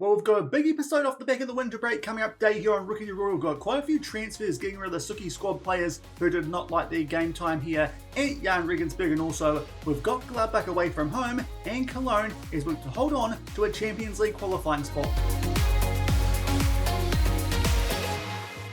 Well, we've got a big episode off the back of the winter break coming up today here on Rookie to Royal. We've got quite a few transfers getting rid of the Suki squad players who did not like their game time here at Jahn Regensburg, and also we've got Gladbach away from home and Cologne is looking to hold on to a Champions League qualifying spot.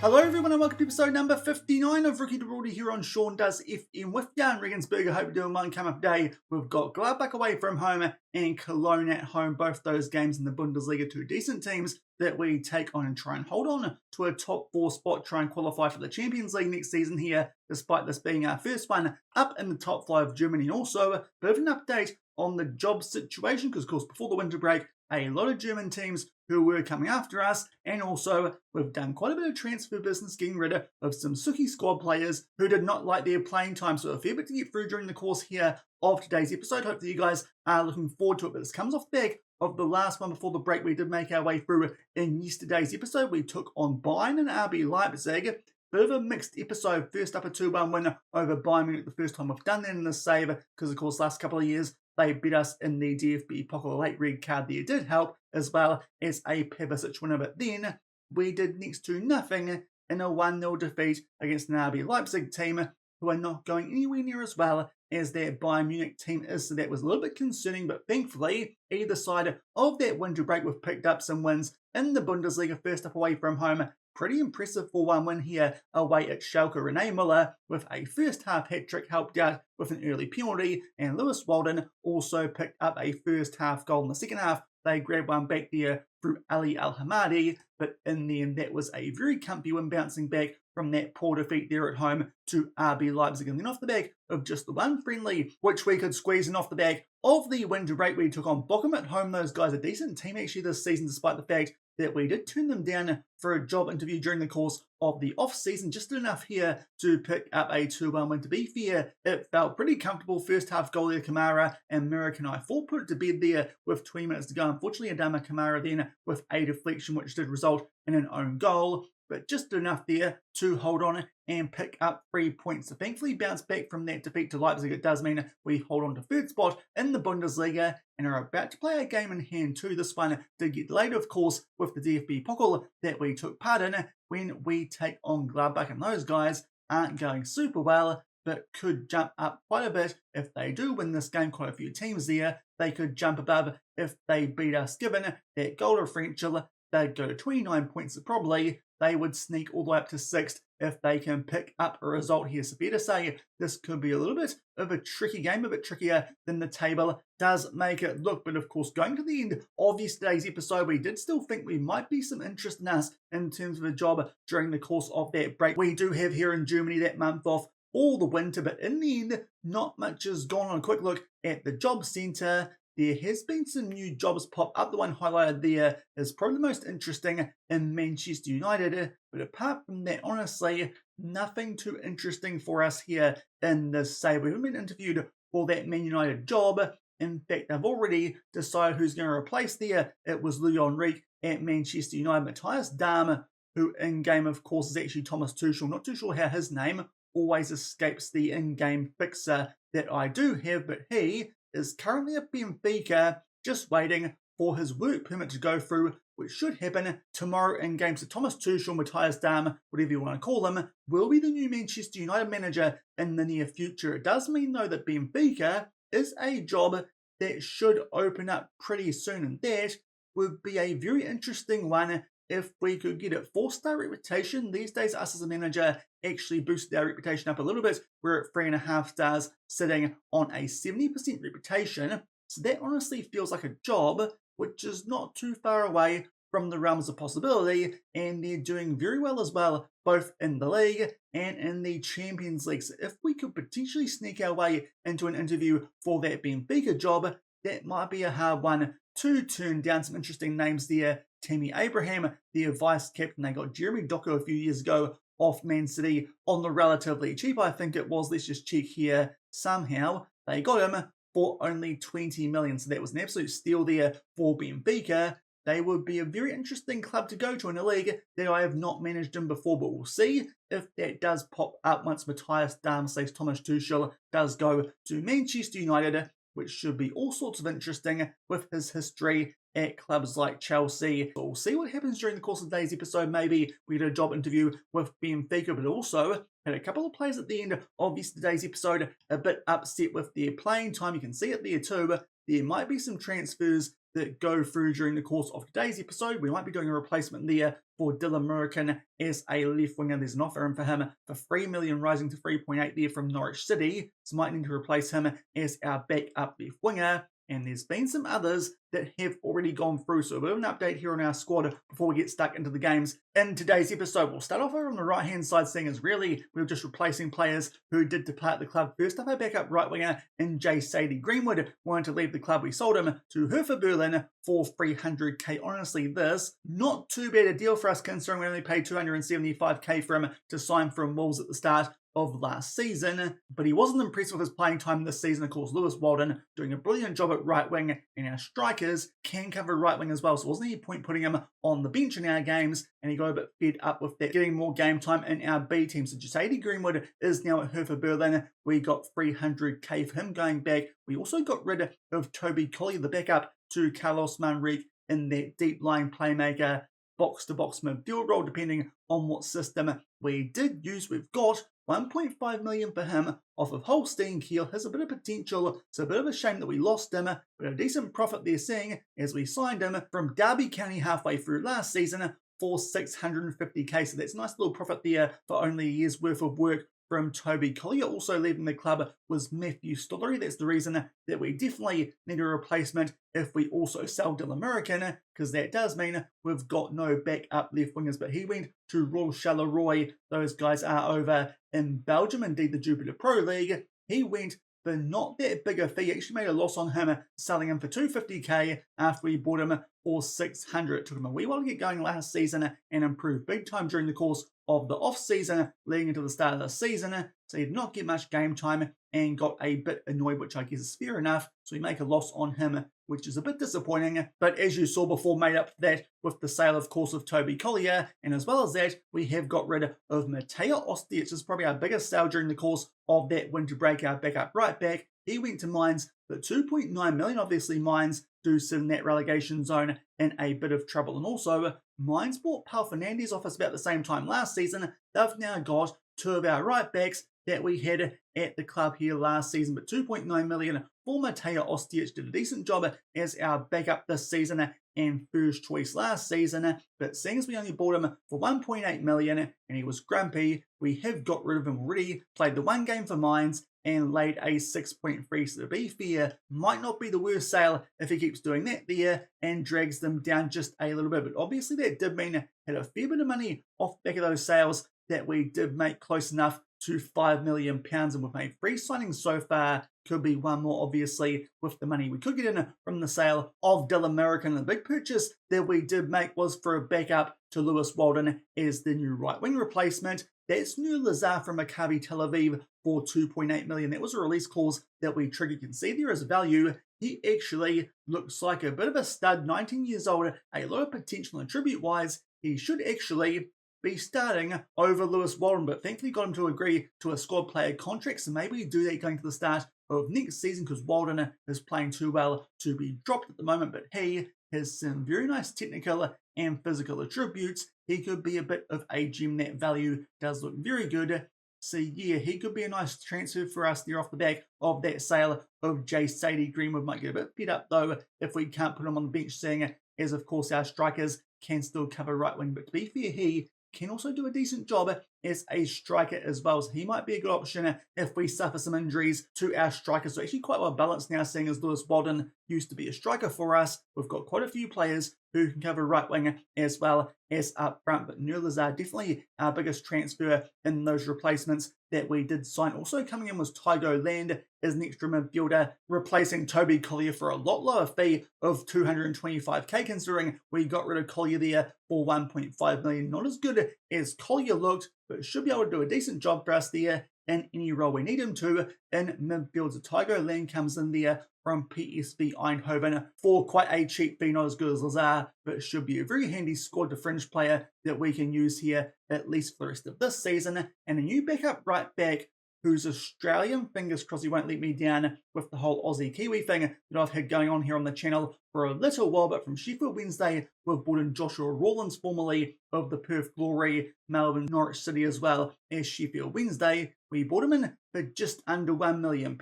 Hello everyone and welcome to episode number 59 of Rookie to Royal here on Shaun Does FM with Jahn Regensburg. I hope you're doing well and come up today. We've got Gladbach away from home and Cologne at home, both those games in the Bundesliga, two decent teams that we take on and try and hold on to a top 4 spot, try and qualify for the Champions League next season here, despite this being our first one up in the top 5 of Germany. And also a bit of an update on the job situation, because of course before the winter break, a lot of German teams who were coming after us, and also we've done quite a bit of transfer business getting rid of some Suki squad players who did not like their playing time, so a fair bit to get through during the course here of today's episode. Hopefully you guys are looking forward to it, but this comes off the back of the last one before the break. We did make our way through in yesterday's episode. We took on Bayern and RB Leipzig. Bit of a mixed episode. First up a 2-1 win over Bayern Munich, the first time we've done that in the save, because of course last couple of years they beat us in the DFB Pokal. Late red card there did help, as well as a Pevasic winner. But then we did next to nothing in a 1-0 defeat against an RB Leipzig team who are not going anywhere near as well as that Bayern Munich team is. So that was a little bit concerning, but thankfully either side of that winter break we've picked up some wins in the Bundesliga. First up away from home, pretty impressive 4-1 win here away at Schalke. Rene Müller with a first half hat-trick helped out with an early penalty, and Lewis Walden also picked up a first half goal in the second half. They grabbed one back there through Ali Al-Hamadi, but in the end that was a very comfy win, bouncing back from that poor defeat there at home to RB Leipzig. And then off the back of just the one friendly, which we could squeeze in off the back of the winter break, we took on Bochum at home. Those guys are a decent team actually this season, despite the fact that we did turn them down for a job interview during the course of the off-season. Just enough here to pick up a 2-1 win. To be fair, it felt pretty comfortable. First half goal there, Kamara and American I four put it to bed there with 20 minutes to go. Unfortunately, Adama Kamara then with a deflection, which did result in an own goal, but just enough there to hold on and pick up 3 points. So thankfully bounce back from that defeat to Leipzig. It does mean we hold on to third spot in the Bundesliga and are about to play a game in hand too. This one did get delayed, of course, with the DFB Pokal that we took part in when we take on Gladbach, and those guys aren't going super well, but could jump up quite a bit if they do win this game. Quite a few teams there. They could jump above if they beat us. Given that goal differential, they'd go to 29 points. Probably they would sneak all the way up to 6th if they can pick up a result here. So fair to say this could be a little bit of a tricky game, a bit trickier than the table does make it look. But of course, going to the end of yesterday's episode, we did still think we might be some interest in us in terms of a job during the course of that break. We do have here in Germany that month off all the winter, but in the end, not much has gone on. A quick look at the job centre. There has been some new jobs pop up. The one highlighted there is probably the most interesting in Manchester United. But apart from that, honestly, nothing too interesting for us here in this save. We haven't been interviewed for that Man United job. In fact, I've already decided who's going to replace there. It was Louis Enrique at Manchester United. Matthias Dahm, who in game, of course, is actually Thomas Tuchel. Not too sure how his name always escapes the in-game fixer that I do have, but he is currently at Benfica, just waiting for his work permit to go through, which should happen tomorrow in game. So Thomas Tuchel, Matthias Dahm, whatever you want to call him, will be the new Manchester United manager in the near future. It does mean, though, that Benfica is a job that should open up pretty soon, and that would be a very interesting one if we could get it. 4-star reputation. These days, us as a manager actually boosted our reputation up a little bit. We're at 3.5 stars, sitting on a 70% reputation. So that honestly feels like a job which is not too far away from the realms of possibility, and they're doing very well as well, both in the league and in the Champions League. So if we could potentially sneak our way into an interview for that Benfica job, that might be a hard one to turn down. Some interesting names there. Tammy Abraham, their vice captain. They got Jeremy Doku a few years ago off Man City on the relatively cheap, I think it was. Let's just check here. Somehow they got him for only 20 million. So that was an absolute steal there for Benfica. They would be a very interesting club to go to in a league that I have not managed in before, but we'll see if that does pop up once Matthias Dahm / Thomas Tuchel does go to Manchester United, which should be all sorts of interesting with his history at clubs like Chelsea. So we'll see what happens during the course of today's episode. Maybe we get a job interview with Benfica, but also had a couple of players at the end of yesterday's episode a bit upset with their playing time. You can see it there too. There might be some transfers that go through during the course of today's episode. We might be doing a replacement there for Dylan Murrican as a left winger. There's an offer in for him for 3 million, rising to 3.8 there from Norwich City. So might need to replace him as our backup left winger. And there's been some others that have already gone through. So a bit of an update here on our squad before we get stuck into the games. In today's episode, we'll start off over on the right-hand side, seeing as really we're just replacing players who did depart the club. First up, our backup right winger in Sadie Greenwood wanted to leave the club. We sold him to Hertha Berlin for 300k. Honestly, this not too bad a deal for us, considering we only paid 275k for him to sign from Wolves at the start of last season, but he wasn't impressed with his playing time this season. Of course, Lewis Walden doing a brilliant job at right wing, and our strikers can cover right wing as well, so wasn't any point putting him on the bench in our games, and he got a bit fed up with that, getting more game time in our B team. So Sadie Greenwood is now at Hertha Berlin. We got 300k for him going back. We also got rid of Toby Collier, the backup to Carlos Manrique, in that deep line playmaker, box-to-box midfield role, depending on what system we did use. We've got 1.5 million for him off of Holstein Kiel. Has a bit of potential. It's a bit of a shame that we lost him, but a decent profit there, seeing as we signed him from Derby County halfway through last season for 650k. So that's a nice little profit there for only a year's worth of work from Toby Collier. Also leaving the club was Matthew Stollery. That's the reason that we definitely need a replacement if we also sell Dylan Murrican, because that does mean we've got no backup left wingers. But he went to Royal Charleroi. Those guys are over in Belgium, indeed the Jupiter Pro League. He went for not that big a fee. Actually made a loss on him, selling him for 250k after we bought him for 600. It took him a wee while to get going last season and improved big time during the course of the off-season leading into the start of the season. So he did not get much game time and got a bit annoyed, which I guess is fair enough. So we make a loss on him, which is a bit disappointing. But as you saw before, made up for that with the sale, of course, of Toby Collier. And as well as that, we have got rid of Mateo Ostić, which is probably our biggest sale during the course of that winter break, our backup right back. He went to Mainz for 2.9 million. Obviously, Mainz do sit in that relegation zone in a bit of trouble. And also, Mainz bought Paul Fernandes off us about the same time last season. They've now got two of our right backs that we had at the club here last season, but 2.9 million for Mateo Ostić. Did a decent job as our backup this season and first choice last season, but seeing as we only bought him for 1.8 million and he was grumpy, we have got rid of him already. Played the one game for Mainz and laid a 6.3, so to be fair, might not be the worst sale if he keeps doing that there and drags them down just a little bit. But obviously that did mean had a fair bit of money off the back of those sales that we did make close enough to £5 million, and we've made 3 signings so far. Could be one more, obviously, with the money we could get in from the sale of Dylan Murrican. The big purchase that we did make was for a backup to Lewis Walden as the new right wing replacement. That's Nur Lazar from Maccabi Tel Aviv for 2.8 million. That was a release clause that we triggered. You can see there is value. He actually looks like a bit of a stud, 19 years old, a lot of potential and tribute-wise. He should actually be starting over Lewis Walden, but thankfully got him to agree to a squad player contract, so maybe we do that going to the start of next season, because Walden is playing too well to be dropped at the moment, but he has some very nice technical and physical attributes. He could be a bit of a gem. That value does look very good. So yeah, he could be a nice transfer for us there off the back of that sale of Sadie Greenwood. Might get a bit fed up though if we can't put him on the bench, seeing as of course our strikers can still cover right wing, but to be fair, he can also do a decent job as a striker as well. So he might be a good option if we suffer some injuries to our strikers. So actually quite well balanced now, seeing as Lewis Walden used to be a striker for us. We've got quite a few players who can cover right wing as well as up front. But Nur Lazar, definitely our biggest transfer in those replacements that we did sign. Also coming in was Tygo Land as an extra midfielder, replacing Toby Collier for a lot lower fee of 225k, considering we got rid of Collier there for 1.5 million. Not as good as Collier looked, but should be able to do a decent job for us there in any role we need him to in midfield. So Tygo Land comes in there from PSV Eindhoven for quite a cheap fee, not as good as Lazar, but should be a very handy squad to fringe player that we can use here at least for the rest of this season. And a new backup right back who's Australian. Fingers crossed he won't let me down with the whole Aussie Kiwi thing that I've had going on here on the channel for a little while. But from Sheffield Wednesday, we've brought in Joshua Rawlins, formerly of the Perth Glory, Melbourne, Norwich City, as well as Sheffield Wednesday. We brought him in for just under £1 million.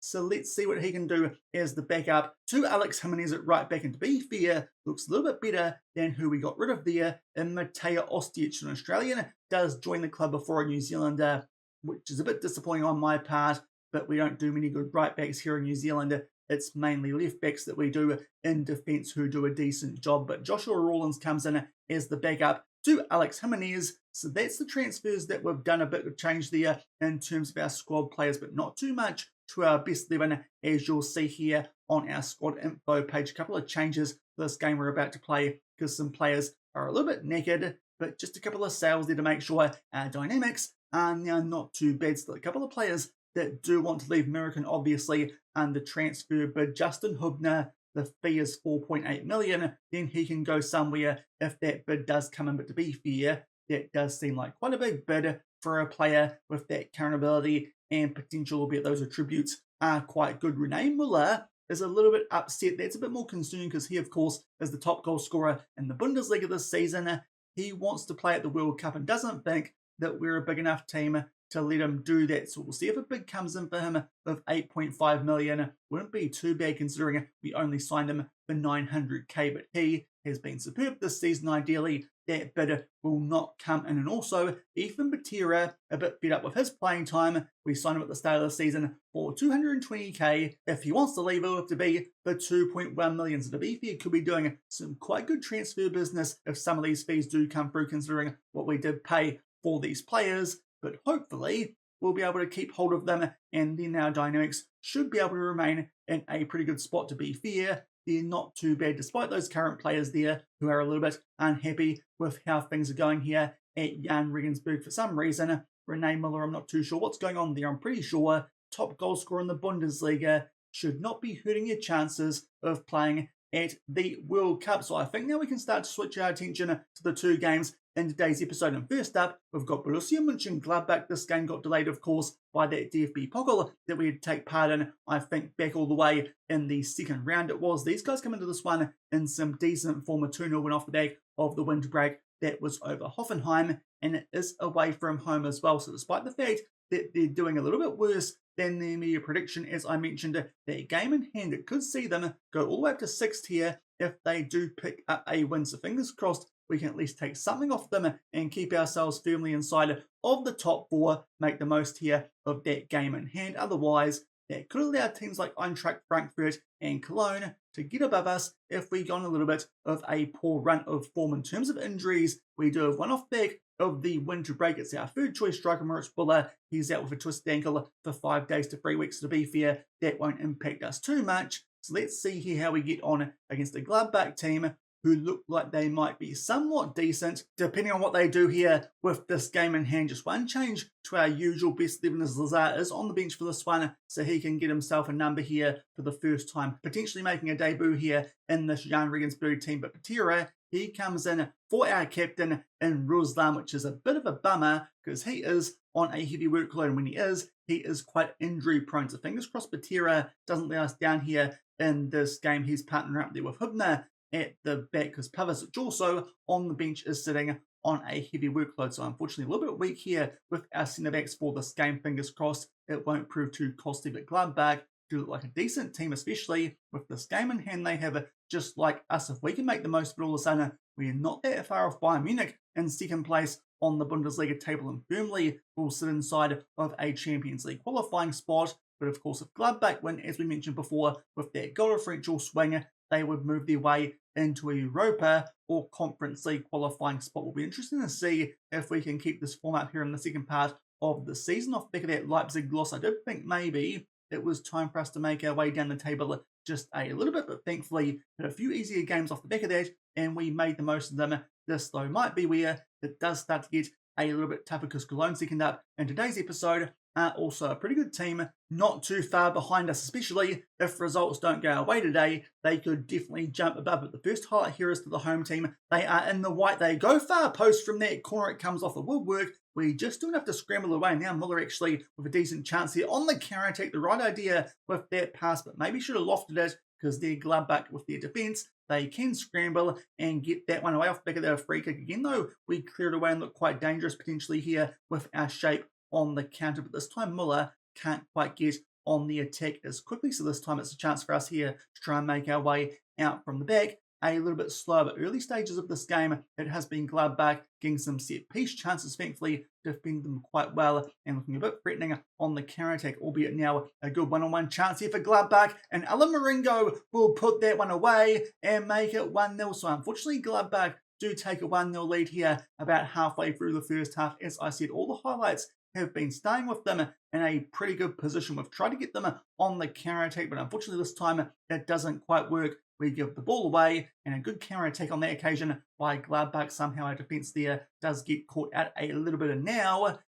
So let's see what he can do as the backup to Alex Jimenez at right back. And to be fair, looks a little bit better than who we got rid of there in Mateo Ostić, an Australian. Does join the club before a New Zealander, which is a bit disappointing on my part, but we don't do many good right backs here in New Zealand. It's mainly left backs that we do in defence who do a decent job. But Joshua Rawlins comes in as the backup to Alex Jimenez. So that's the transfers that we've done. A bit of change there in terms of our squad players, but not too much to our best 11, as you'll see here on our squad info page. A couple of changes for this game we're about to play because some players are a little bit naked, but just a couple of sales there to make sure our dynamics are now not too bad. Still a couple of players that do want to leave American, obviously, and the transfer bid. Justin Hubner, the fee is $4.8 million. Then he can go somewhere if that bid does come in. But to be fair, that does seem like quite a big bid for a player with that current ability and potential, albeit those attributes are quite good. Renee Muller is a little bit upset. That's a bit more concerning because he, of course, is the top goal scorer in the Bundesliga this season. He wants to play at the World Cup and doesn't think that we're a big enough team to let him do that. So we'll see if a bid comes in for him of $8.5 million. Wouldn't be too bad considering we only signed him for $900K, but he has been superb this season. Ideally, that bid will not come in. And also, Ethan Batira, a bit fed up with his playing time. We signed him at the start of the season for $220K. If he wants to leave, it'll have to be for $2.1 million. So to be fair, could be doing some quite good transfer business if some of these fees do come through, considering what we did pay for these players. But hopefully, we'll be able to keep hold of them, and then our dynamics should be able to remain in a pretty good spot. To be fair, they're not too bad, despite those current players there who are a little bit unhappy with how things are going here at Jahn Regensburg for some reason. Renee Muller, I'm not too sure what's going on there. I'm pretty sure top goal scorer in the Bundesliga should not be hurting your chances of playing at the World Cup. So I think now we can start to switch our attention to the two games in today's episode. And first up, we've got Borussia Mönchengladbach. This game got delayed, of course, by that DFB Pokal that we had to take part in, I think, back all the way in the second round it was. These guys come into this one in some decent form. A 2-0 win off the back of the winter break that was over Hoffenheim, and it is away from home as well. So despite the fact that they're doing a little bit worse than their media prediction, as I mentioned, their game in hand, it could see them go all the way up to 6th here if they do pick up a win. So fingers crossed we can at least take something off them and keep ourselves firmly inside of the top 4, make the most here of that game in hand. Otherwise, that could allow teams like Eintracht Frankfurt and Cologne to get above us if we go on a little bit of a poor run of form. In terms of injuries, we do have one off back of the winter break. It's our third choice striker, Moritz Buller. He's out with a twisted ankle for 5 days to 3 weeks. To be fair, that won't impact us too much. So let's see here how we get on against the Gladbach team, who look like they might be somewhat decent, depending on what they do here with this game in hand. Just one change to our usual best 11 as Lazar is on the bench for this one, so he can get himself a number here for the first time, potentially making a debut here in this Jahn Regensburg team. But Patera, he comes in for our captain in Ruslan, which is a bit of a bummer because he is on a heavy workload, and when he is quite injury prone. So fingers crossed Patera doesn't let us down here in this game. He's partnering up there with Hubner at the back because Pavasic also on the bench is sitting on a heavy workload. So unfortunately a little bit weak here with our centre backs for this game. Fingers crossed it won't prove too costly, but Gladbach do look like a decent team, especially with this game in hand they have, just like us. If we can make the most of it, all of a sudden we're not that far off Bayern Munich in second place on the Bundesliga table and firmly will sit inside of a Champions League qualifying spot. But of course, if Gladbach win, as we mentioned before, with their goal differential swing, they would move their way into a Europa or Conference League qualifying spot. Will be interesting to see if we can keep this form up here in the second part of the season. Off the back of that Leipzig loss, I did think maybe it was time for us to make our way down the table just a little bit, but thankfully had a few easier games off the back of that, and we made the most of them. This, though, might be where it does start to get a little bit tougher because Cologne second up in today's episode are also a pretty good team, not too far behind us, especially if results don't go our way today. They could definitely jump above it. The first highlight here is to the home team. They are in the white. They go far post from that corner. It comes off the woodwork. We just don't have to scramble away. Now Muller actually with a decent chance here on the counter-attack. The right idea with that pass, but maybe should have lofted it because they're Gladbach with their defence. They can scramble and get that one away off the back of their free kick. Again, though, we cleared away and look quite dangerous potentially here with our shape on the counter. But this time Muller can't quite get on the attack as quickly. So this time it's a chance for us here to try and make our way out from the back. A little bit slower, but early stages of this game, it has been Gladbach getting some set piece chances, thankfully defend them quite well and looking a bit threatening on the counter-attack, albeit now a good one-on-one chance here for Gladbach, and Alan Maringo will put that one away and make it 1-0. So unfortunately Gladbach do take a 1-0 lead here about halfway through the first half. As I said, all the highlights have been staying with them in a pretty good position. We've tried to get them on the counter-attack, but unfortunately this time it doesn't quite work. We give the ball away, and a good counter-attack on that occasion by Gladbach. Somehow our defence there does get caught out a little bit, and now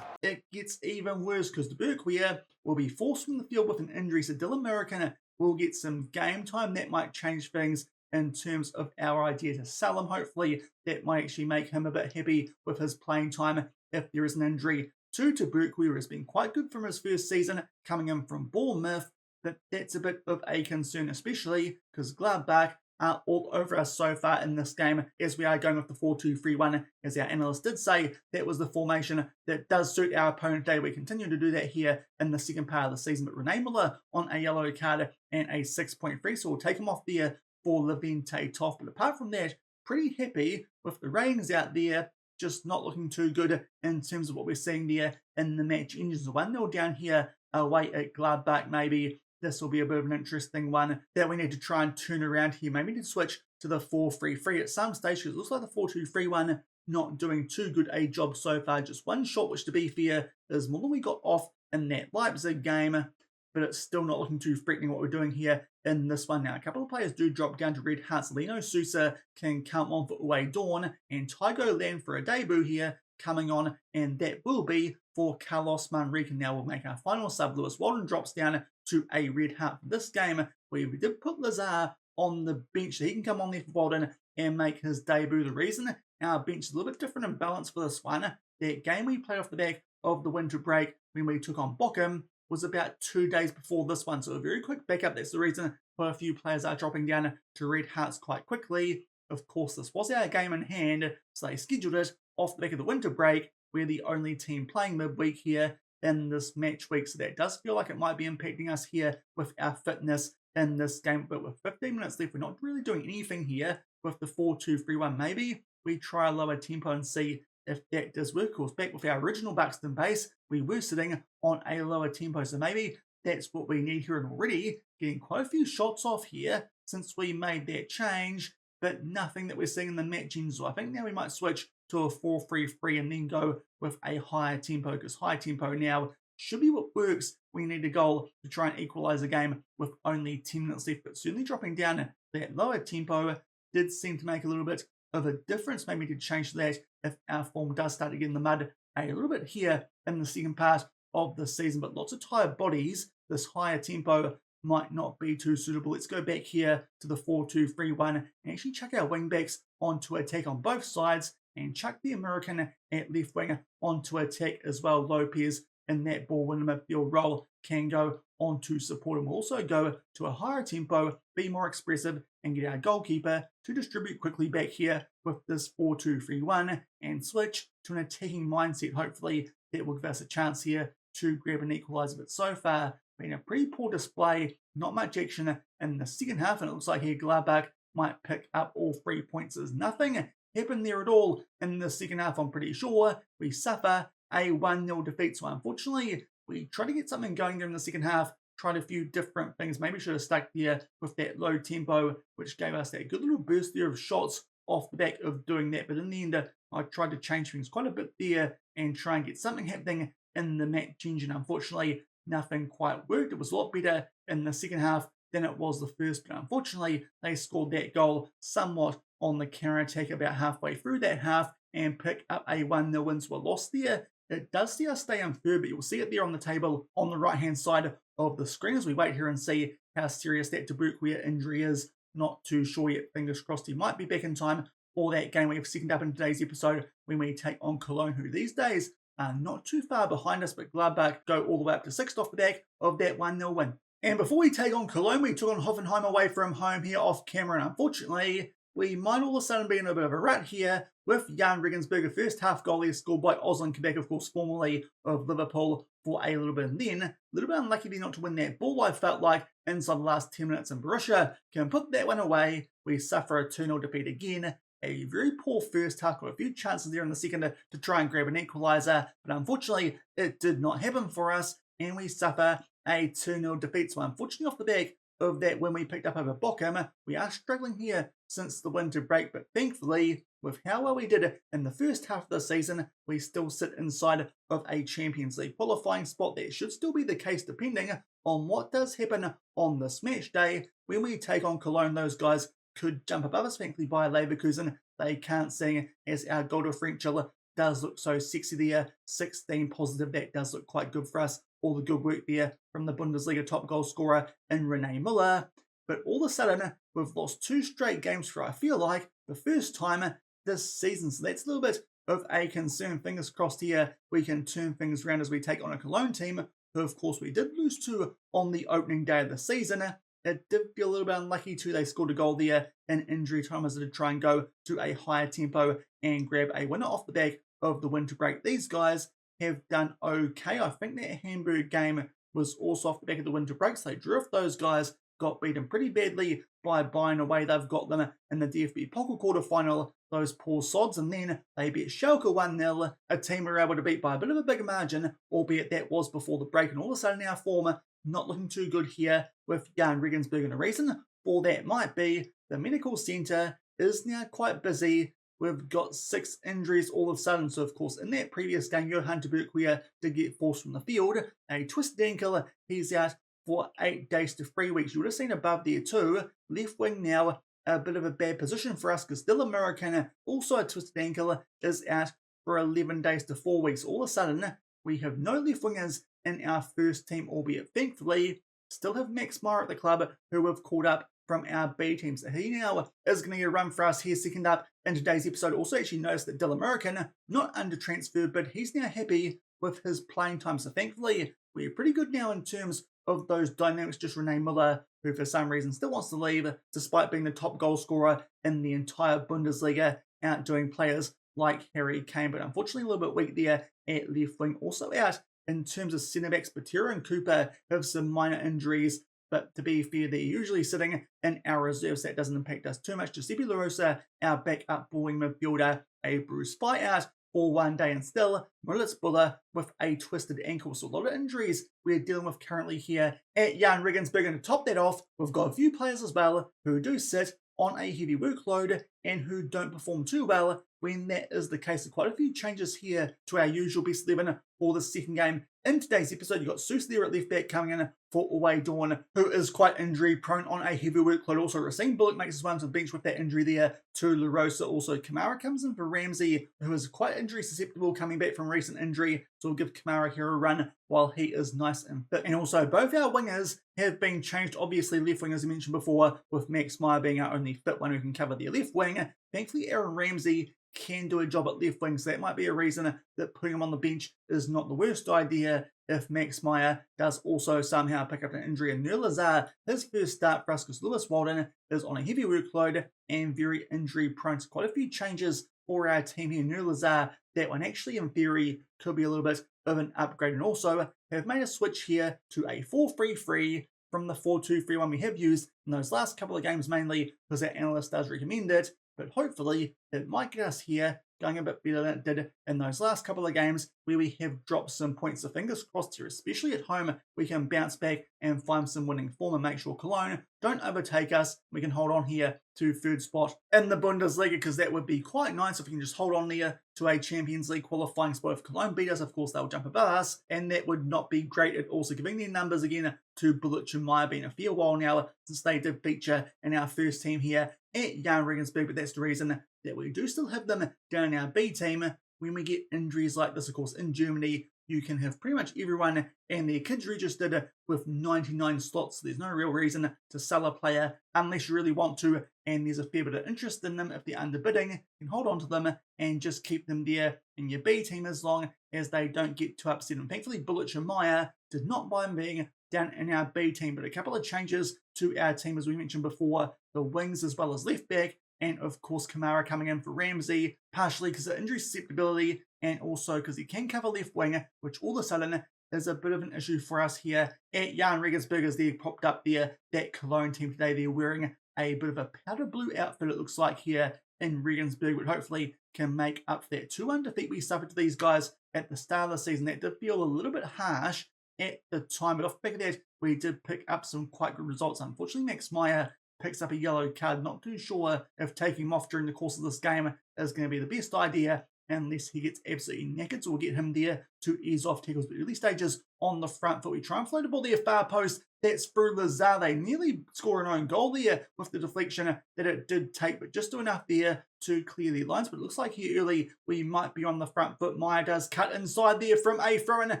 it gets even worse because the Borussia will be forced from the field with an injury, so Dylan American will get some game time. That might change things in terms of our idea to sell him. Hopefully that might actually make him a bit happy with his playing time if there is an injury to Borussia, who has been quite good from his first season coming in from Bournemouth. But that's a bit of a concern, especially because Gladbach are all over us so far in this game as we are going with the 4-2-3-1. As our analyst did say, that was the formation that does suit our opponent today. We continue to do that here in the second part of the season. But Rene Muller on a yellow card and a 6.3, so we'll take him off there for Levente Toff. But apart from that, pretty happy with the ratings out there. Just not looking too good in terms of what we're seeing there in the match engines. 1-0 down here away at Gladbach. Maybe this will be a bit of an interesting one that we need to try and turn around here. Maybe need to switch to the 4-3-3 at some stage because it looks like the 4-2-3-1 not doing too good a job so far. Just one shot, which to be fair is more than we got off in that Leipzig game, but it's still not looking too threatening what we're doing here in this one now. A couple of players do drop down to red hearts. Lino Sousa can come on for Uwe Dawn, and Tygo Land for a debut here coming on, and that will be for Carlos Manrique. Now we'll make our final sub. Lewis Walden drops down to a red heart for this game, where we did put Lazar on the bench so he can come on there for Walden and make his debut. The reason our bench is a little bit different in balance for this one, that game we played off the back of the winter break when we took on Bochum was about 2 days before this one, so a very quick backup. That's the reason quite a few players are dropping down to red hearts quite quickly. Of course, this was our game in hand, so they scheduled it off the back of the winter break. We're the only team playing midweek here in this match week, so that does feel like it might be impacting us here with our fitness in this game. But with 15 minutes left, we're not really doing anything here with the 4-2-3-1. Maybe we try a lower tempo and see if that does work. Of course, back with our original Buxton base, we were sitting on a lower tempo, so maybe that's what we need here. And already getting quite a few shots off here since we made that change, but nothing that we're seeing in the matching. So I think now we might switch to a 4-3-3 and then go with a higher tempo, because high tempo now should be what works. We need a goal to try and equalise the game with only 10 minutes left, but certainly dropping down that lower tempo did seem to make a little bit of a difference. Maybe to change that if our form does start to get in the mud a little bit here in the second part of the season. But lots of tired bodies, this higher tempo might not be too suitable. Let's go back here to the 4-2-3-1 and actually chuck our wing backs onto attack on both sides and chuck the American at left wing onto attack as well. Lopez in that ball in the midfield role can go on to support him. We'll also go to a higher tempo, be more expressive, and get our goalkeeper to distribute quickly back here with this 4-2-3-1 and switch to an attacking mindset. Hopefully that will give us a chance here to grab an equaliser. But so far, been a pretty poor display, not much action in the second half, and it looks like here Gladbach might pick up all 3 points. There's nothing happened there at all in the second half. I'm pretty sure we suffer a 1-0 defeat. So unfortunately, we tried to get something going there in the second half, tried a few different things. Maybe should have stuck there with that low tempo, which gave us that good little burst there of shots off the back of doing that. But in the end, I tried to change things quite a bit there and try and get something happening in the match engine. Unfortunately, nothing quite worked. It was a lot better in the second half than it was the first, but unfortunately, they scored that goal somewhat on the counter-attack about halfway through that half and pick up a 1-0 win. So a loss there it does see us stay in third, but you'll see it there on the table on the right-hand side of the screen as we wait here and see how serious that De Bourquia injury is. Not too sure yet. Fingers crossed he might be back in time for that game we have second up in today's episode when we take on Cologne, who these days are not too far behind us, but Gladbach go all the way up to 6th off the back of that 1-0 win. And before we take on Cologne, we took on Hoffenheim away from home here off camera, and unfortunately, we might all of a sudden be in a bit of a rut here with Jahn Regensburg, a first half goal there scored by Ozan Kabak, of course, formerly of Liverpool, for a little bit, and then a little bit unlucky not to win that ball. I felt like inside the last 10 minutes, and Borussia can put that one away. We suffer a 2-0 defeat again. A very poor first half, got a few chances there in the second to try and grab an equaliser, but unfortunately it did not happen for us, and we suffer a 2-0 defeat. So unfortunately off the back of that when we picked up over Bochum, we are struggling here since the winter break, but thankfully with how well we did in the first half of the season, we still sit inside of a Champions League qualifying spot. That should still be the case depending on what does happen on this match day. When we take on Cologne, those guys could jump above us, thankfully, by Leverkusen. They can't sing as our goal differential does look so sexy there. 16 positive, that does look quite good for us. All the good work there from the Bundesliga top goal scorer in Rene Müller. But all of a sudden, we've lost 2 straight games for, I feel like, the first time this season. So that's a little bit of a concern. Fingers crossed here we can turn things around as we take on a Cologne team, who of course we did lose to on the opening day of the season. It did feel a little bit unlucky too. They scored a goal there in injury time as they did try and go to a higher tempo and grab a winner off the back of the winter break. These guys have done okay. I think that Hamburg game was also off the back of the winter break, so they drew off those guys, got beaten pretty badly by Bayern away. They've got them in the DFB Pokal quarterfinal, those poor sods, and then they beat Schalke 1-0, a team we were able to beat by a bit of a bigger margin, albeit that was before the break, and all of a sudden our form not looking too good here with Jahn Regensburg, and the reason for that might be the medical centre is now quite busy. We've got 6 injuries all of a sudden. So, of course, in that previous game, Johann De Bourquia did get forced from the field. A twisted ankle, he's out for 8 days to 3 weeks. You would have seen above there too. Left wing now, a bit of a bad position for us because still American, also a twisted ankle, is out for 11 days to 4 weeks. All of a sudden, we have no left wingers in our first team, albeit thankfully, still have Max Meyer at the club, who we've called up from our B team. So he now is going to get a run for us here second up in today's episode. Also actually noticed that Dylan American, not under transfer, but he's now happy with his playing time. So thankfully, we're pretty good now in terms of those dynamics. Just Rene Müller, who for some reason still wants to leave, despite being the top goal scorer in the entire Bundesliga, outdoing players like Harry Kane. But unfortunately a little bit weak there at left wing. Also out in terms of centre backs, Patera and Cooper have some minor injuries, but to be fair, they're usually sitting in our reserves. That doesn't impact us too much. Giuseppe La Rosa, our backup balling midfielder, a bruised spy out for 1 day, and still Moritz Buller with a twisted ankle. So a lot of injuries we're dealing with currently here at Jahn Regensburg. And to top that off, we've got a few players as well who do sit on a heavy workload and who don't perform too well when that is the case. So quite a few changes here to our usual best 11 for the second game. In today's episode, you've got Seuss there at left back coming in for Away Dawn, who is quite injury prone on a heavy workload. Also, Racine Bullock makes his way onto the bench with that injury there to La Rosa. Also, Kamara comes in for Ramsey, who is quite injury susceptible coming back from recent injury. So we'll give Kamara here a run while he is nice and fit. And also, both our wingers have been changed. Obviously, left wing, as I mentioned before, with Max Meyer being our only fit one who can cover the left wing. Thankfully, Aaron Ramsey can do a job at left wing, so that might be a reason that putting him on the bench is not the worst idea if Max Meyer does also somehow pick up an injury. And Nurlazar, his first start for us, because Lewis Walden is on a heavy workload and very injury prone. So quite a few changes for our team here. Nurlazar, that one actually in theory could be a little bit of an upgrade, and also have made a switch here to a 4-3-3 from the 4-2-3-1 we have used in those last couple of games, mainly because our analyst does recommend it. But hopefully it might get us here going a bit better than it did in those last couple of games where we have dropped some points. So fingers crossed here, especially at home, we can bounce back and find some winning form and make sure Cologne don't overtake us. We can hold on here to third spot in the Bundesliga, because that would be quite nice if we can just hold on there to a Champions League qualifying spot. If Cologne beat us, of course, they'll jump above us, and that would not be great at all. So giving their numbers again to Bullic and Meyer, been a fair while now since they did feature in our first team here at Jahn Regensburg, but that's the reason that we do still have them down in our B team. when we get injuries like this, of course, in Germany, you can have pretty much everyone and their kids registered with 99 slots. So there's no real reason to sell a player unless you really want to, and there's a fair bit of interest in them. If they're underbidding, you can hold on to them and just keep them there in your B team as long as they don't get too upset. And thankfully, Bullitt and Meyer did not mind being down in our B team, but a couple of changes to our team, as we mentioned before, the wings as well as left back, and of course Kamara coming in for Ramsey, partially because of injury susceptibility and also because he can cover left wing, which all of a sudden is a bit of an issue for us here at Jahn Regensburg, as they popped up there, that Cologne team today. They're wearing a bit of a powder blue outfit, it looks like, here in Regensburg, which hopefully can make up for that 2-1 defeat we suffered to these guys at the start of the season. That did feel a little bit harsh at the time, but off the back of that, we did pick up some quite good results. Unfortunately, Max Meyer picks up a yellow card. Not too sure if taking him off during the course of this game is going to be the best idea unless he gets absolutely knackered. So we'll get him there to ease off tackles. But early stages on the front foot, we try and float the ball there far post. That's through Lazar. They nearly score an own goal there with the deflection that it did take, but just do enough there to clear the lines. But it looks like here early we might be on the front foot. Meyer does cut inside there from a throw-in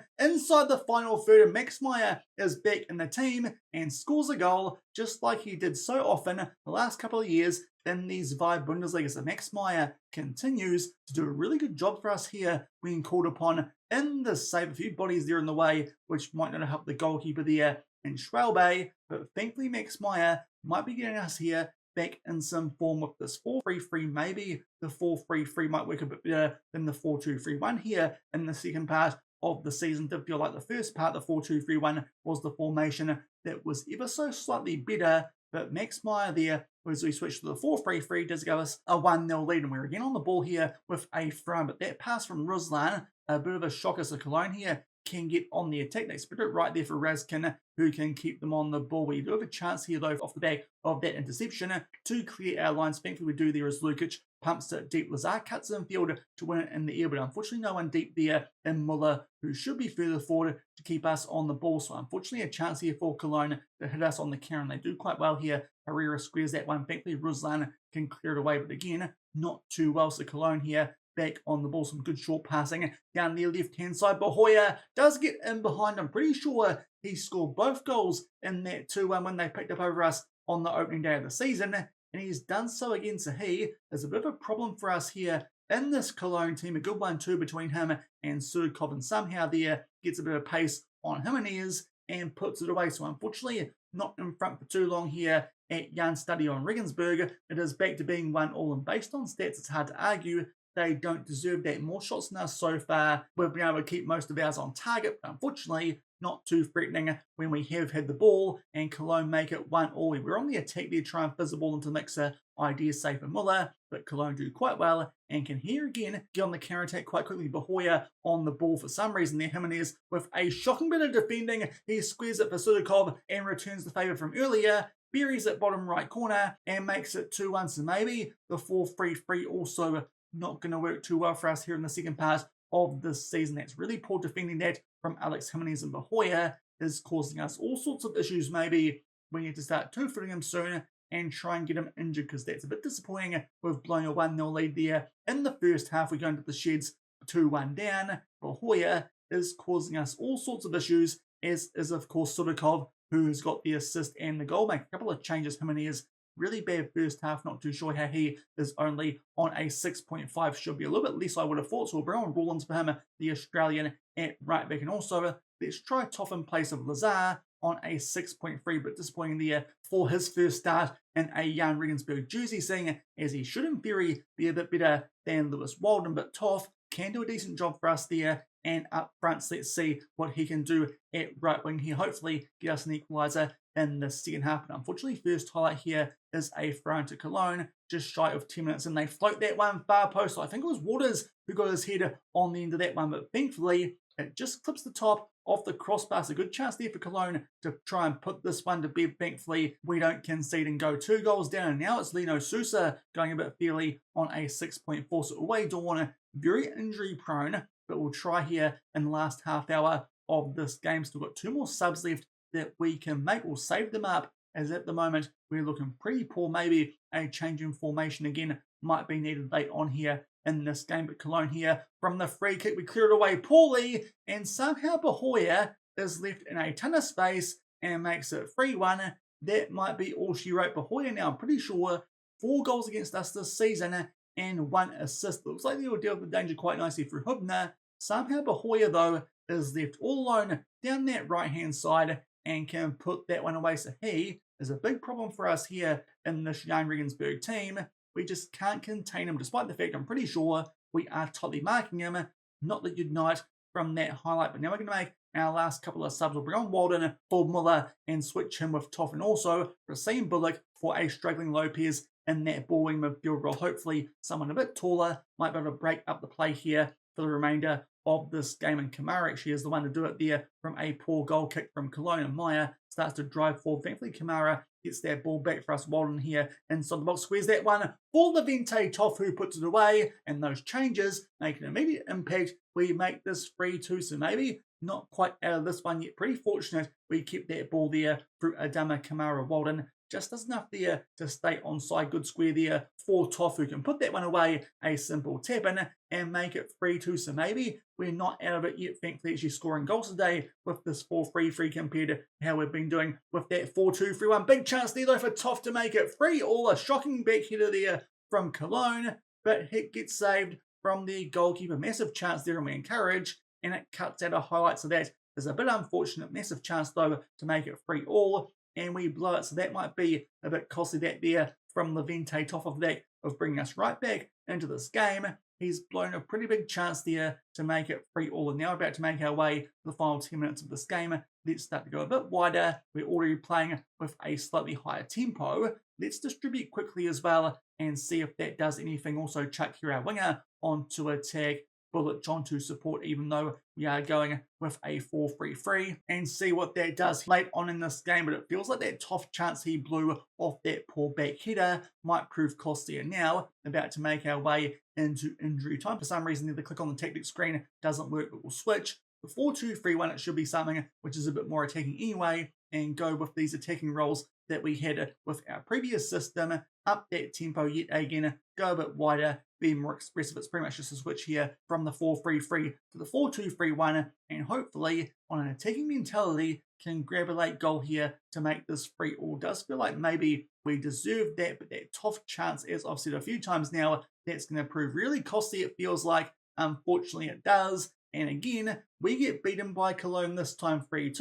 inside the final third. And Max Meyer is back in the team and scores a goal just like he did so often the last couple of years in these five Bundesliga. So Max Meyer continues to do a really good job for us here when called upon in the save. A few bodies there in the way, which might not help the goalkeeper there in Schwalbe, but thankfully Max Meyer might be getting us here back in some form with this 4-3-3. Maybe the 4-3-3 might work a bit better than the 4-2-3-1 here in the second part of the season. Did feel like the first part, the 4-2-3-1, was the formation that was ever so slightly better, but Max Meyer there, as we switch to the 4-3-3, does give us a 1-0 lead, and we're again on the ball here with a throw. But that pass from Ruslan, a bit of a shocker. So Cologne here can get on the attack. They split it right there for Razkin, who can keep them on the ball. We do have a chance here, though, off the back of that interception to clear our lines. Thankfully, we do there as Lukic pumps it deep. Lazar cuts in field to win it in the air, but unfortunately no one deep there in Muller, who should be further forward to keep us on the ball. So unfortunately a chance here for Cologne to hit us on the counter. They do quite well here. Herrera squares that one. Thankfully Ruslan can clear it away, but again, not too well. So Cologne here back on the ball. Some good short passing down the left-hand side. But Hoyer does get in behind. I'm pretty sure he scored both goals in that 2-1 when they picked up over us on the opening day of the season. And he's done so again. So he is a bit of a problem for us here in this Cologne team. A good 1-2 between him and Surkov. And somehow there gets a bit of pace on Jimenez and puts it away. So unfortunately, not in front for too long here at Jahn Regensburg. It is back to being 1-1. And based on stats, it's hard to argue they don't deserve that. More shots than us so far. We've been able to keep most of ours on target, but unfortunately not too threatening when we have had the ball, and Cologne make it 1-1. We were on the attack there, try and fizz the ball into the mixer. Ideas safe for Muller, but Cologne do quite well and can here again get on the counter attack quite quickly. Bahoya on the ball for some reason there. Jimenez with a shocking bit of defending. He squares it for Sudakov and returns the favour from earlier. Buries it bottom right corner and makes it 2-1. So maybe the 4-3-3 also not going to work too well for us here in the second part of this season. That's really poor defending that from Alex Jimenez, and Bahoya is causing us all sorts of issues. Maybe we need to start two-footing him soon and try and get him injured, because that's a bit disappointing. We've blown a 1-0 lead there in the first half. We go into the sheds 2-1 down. Bahoya is causing us all sorts of issues, as is of course Sudakov, who has got the assist and the goal. Make a couple of changes. Jimenez, really bad first half. Not too sure how he is only on a 6.5. Should be a little bit less, I would have thought. So we'll bring on Rawlins for him, the Australian, at right back. And also, let's try Toff in place of Lazar on a 6.3, but disappointing there for his first start in a Jahn Regensburg jersey, seeing as he should in theory be a bit better than Lewis Walden. But Toff can do a decent job for us there. And up front, so let's see what he can do at right wing here. Hopefully get us an equaliser in the second half. But unfortunately, first highlight here is a throw into Cologne, just shy of 10 minutes, and they float that one far post. So I think it was Waters who got his head on the end of that one, but thankfully it just clips the top of the crossbar. So a good chance there for Cologne to try and put this one to bed. Thankfully, we don't concede and go 2 goals down. And now it's Lino Sousa going a bit fairly on a 6.4. So away Dawn, very injury prone, but we'll try here in the last half hour of this game. Still got 2 more subs left that we can make. We'll save them up as at the moment we're looking pretty poor. Maybe a change in formation again might be needed late on here in this game. But Cologne here from the free kick, we clear it away poorly, and somehow Borussia is left in a ton of space and makes it 3-1. That might be all she wrote. Borussia now, I'm pretty sure, 4 goals against us this season and 1 assist. Looks like they will deal with the danger quite nicely through Hübner. Somehow Borussia, though, is left all alone down that right-hand side and can put that one away. So he is a big problem for us here in this Jahn Regensburg team. We just can't contain him, despite the fact I'm pretty sure we are tightly marking him. Not that you'd know it from that highlight, but now we're going to make our last couple of subs. We'll bring on Walden for Muller and switch him with Toff, and also Ryzen Bullock for a struggling Lopez in that ball-wing midfield role. Hopefully someone a bit taller might be able to break up the play here for the remainder of this game, and Kamara actually is the one to do it there from a poor goal kick from Cologne, and Meyer starts to drive forward. Thankfully Kamara gets that ball back for us. Walden here inside the box, squares that one for the Vente Toff, who puts it away, and those changes make an immediate impact. We make this 3-2, so maybe not quite out of this one yet. Pretty fortunate we kept that ball there through Adama. Kamara Walden just does enough there to stay onside. Good square there for Toff, who can put that one away. A simple tap in and make it 3-2. So maybe we're not out of it yet. Thankfully, actually scoring goals today with this 4-3-3 compared to how we've been doing with that 4-2-3-1. Big chance there though for Toff to make it 3-all. A shocking back header there from Cologne, but hit gets saved from the goalkeeper. Massive chance there, and we encourage, and it cuts out a highlight. So that is a bit unfortunate. Massive chance though to make it 3-all. And we blow it, so that might be a bit costly. That there from Levente Toff of that of bringing us right back into this game. He's blown a pretty big chance there to make it 3-all, and now we're about to make our way to the final 10 minutes of this game. Let's start to go a bit wider. We're already playing with a slightly higher tempo. Let's distribute quickly as well and see if that does anything. Also chuck here our winger onto attack. Bullet John to support, even though we are going with a 4-3-3, and see what that does late on in this game. But it feels like that Toff chance he blew off that poor back header might prove costly. And now about to make our way into injury time. For some reason, the click on the tactic screen doesn't work, but we'll switch. The 4-2-3-1, it should be something which is a bit more attacking anyway, and go with these attacking roles that we had with our previous system. Up that tempo yet again, go a bit wider, be more expressive. It's pretty much just a switch here from the 4-3-3 to the 4-2-3-1, and hopefully on an attacking mentality can grab a late goal here to make this 3-all. Does feel like maybe we deserve that, but that Toff chance, as I've said a few times now, that's going to prove really costly, it feels like. Unfortunately it does. And again, we get beaten by Cologne this time 3-2.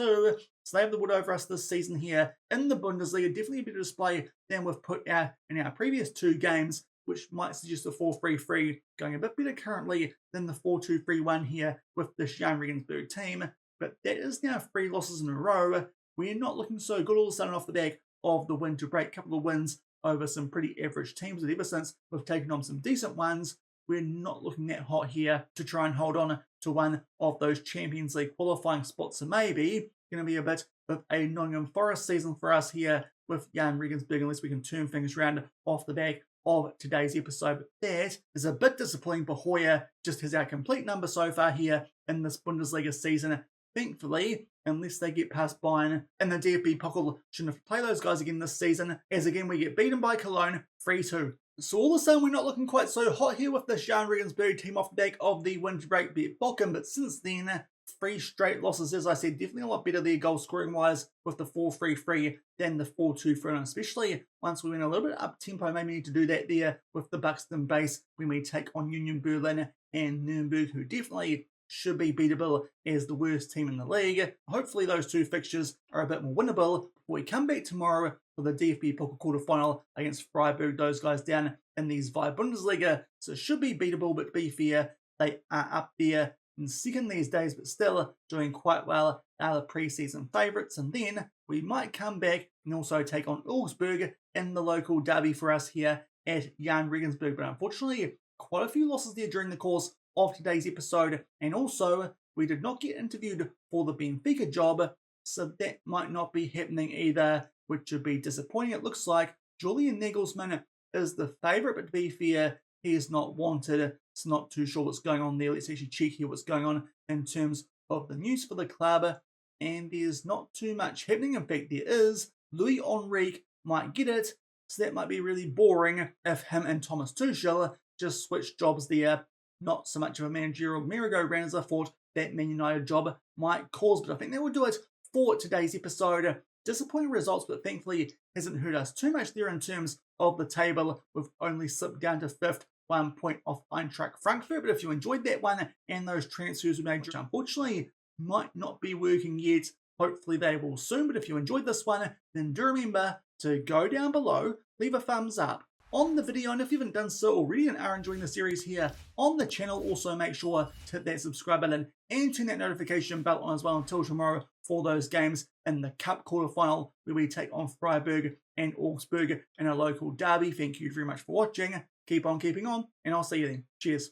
So they have the wood over us this season here in the Bundesliga. Definitely a better display than we've put out in our previous 2 games, which might suggest the 4-3-3 going a bit better currently than the 4-2-3-1 here with the Jahn Regensburg team. But that is now 3 losses in a row. We're not looking so good all of a sudden off the back of the winter break. Couple of wins over some pretty average teams, but ever since we've taken on some decent ones, we're not looking that hot here to try and hold on to one of those Champions League qualifying spots. So maybe going to be a bit of a Nottingham Forest season for us here with Jahn Regensburg, unless we can turn things around off the back of today's episode. But that is a bit disappointing. Borussia just has our complete number so far here in this Bundesliga season. Thankfully, unless they get past Bayern and the DFB Pokal, shouldn't have to play those guys again this season, as again we get beaten by Cologne 3-2. So all of a sudden we're not looking quite so hot here with the Jahn Regensburg team off the back of the winter break beat Bochum, but since then 3 straight losses. As I said, definitely a lot better there goal scoring wise with the 4-3-3 than the 4-2-3, especially once we went a little bit up tempo. Maybe need to do that there with the Buxton base when we take on Union Berlin and Nuremberg, who definitely should be beatable as the worst team in the league. Hopefully those 2 fixtures are a bit more winnable before we come back tomorrow for the DFB Pokal quarterfinal against Freiburg. Those guys down in the Zweite Bundesliga, so it should be beatable, but to be fair, they are up there in second these days, but still doing quite well. Are the pre-season favourites, and then we might come back and also take on Augsburg in the local derby for us here at Jahn Regensburg. But unfortunately, quite a few losses there during the course of today's episode, and also we did not get interviewed for the Benfica job, so that might not be happening either, which would be disappointing. It looks like Julian Nagelsmann is the favourite, but to be fair, he is not wanted. It's not too sure what's going on there. Let's actually check here what's going on in terms of the news for the club, and there's not too much happening. In fact, there is. Louis Enrique might get it, so that might be really boring if him and Thomas Tuchel just switch jobs there. Not so much of a managerial merry-go-round as I thought that Man United job might cause, but I think that will do it for today's episode. Disappointing results, but thankfully hasn't hurt us too much there in terms of the table. We've only slipped down to 5th, 1 point off Eintracht Frankfurt. But if you enjoyed that one and those transfers we made, which unfortunately might not be working yet, hopefully they will soon. But if you enjoyed this one, then do remember to go down below, leave a thumbs up on the video, and if you haven't done so already and are enjoying the series here on the channel, also make sure to hit that subscribe button and turn that notification bell on as well until tomorrow for those games in the Cup quarterfinal where we take on Freiburg and Augsburg in a local derby. Thank you very much for watching. Keep on keeping on, and I'll see you then. Cheers.